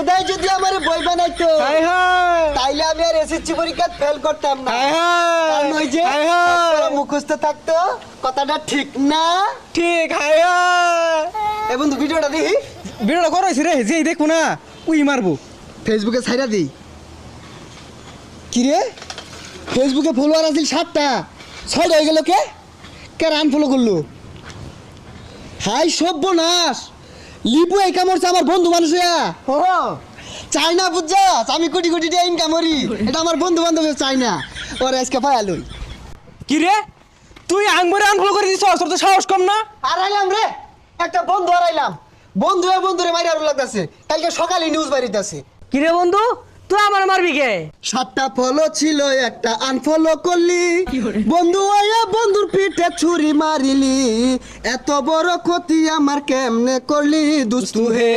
খোদাই যদি আমার বই বানাইতো হায় হায় তাইলে আমি আর এসএসসি পরীক্ষা ফেল করতাম না। হায় হায় কারণ ওই যে হায় হায় মুখস্থ থাকতো, কথাটা ঠিক না? ঠিক হায় হায় এ বন্ধু ভিডিওটা দেখি, ভিডিওটা করাইছি রে, যেই দেখবো না উই মারবো। ফেসবুকে ছাইরা দিই। কি রে, ফেসবুকে ফলোয়ার আছে 7টা, 6টা হয়ে গেল কে? কে আনফলো করলো? হাই সর্বনাশ, লিপু এই কামড়ছে আমার বন্ধু মানুষ হইয়া। ও চাই না বুঝছাস, আমি কোটি কোটি টাকা ইনকাম করি, এটা আমার বন্ধু বান্ধব চাই না। ওর আজকে পায়ালই কি রে তুই আঙ্গুরে আনফলো করে দিছ, তোর তো সাহস কম না? হারাইলাম রে, একটা বন্ধু হারাইলাম। বন্ধু বন্ধুরে মাইরা আর লাগতেছে, কালকে সকালে নিউজ বাড়িতেছে। কিরে বন্ধু তুই আমার মারবি কে? 7টা ফলো ছিল, একটা আনফলো করলি। বন্ধু আয়া বন্ধুর পিঠে ছুরি মারিলি, এত বড় ক্ষতি আমার কেমনে করলি দুস্তু হে।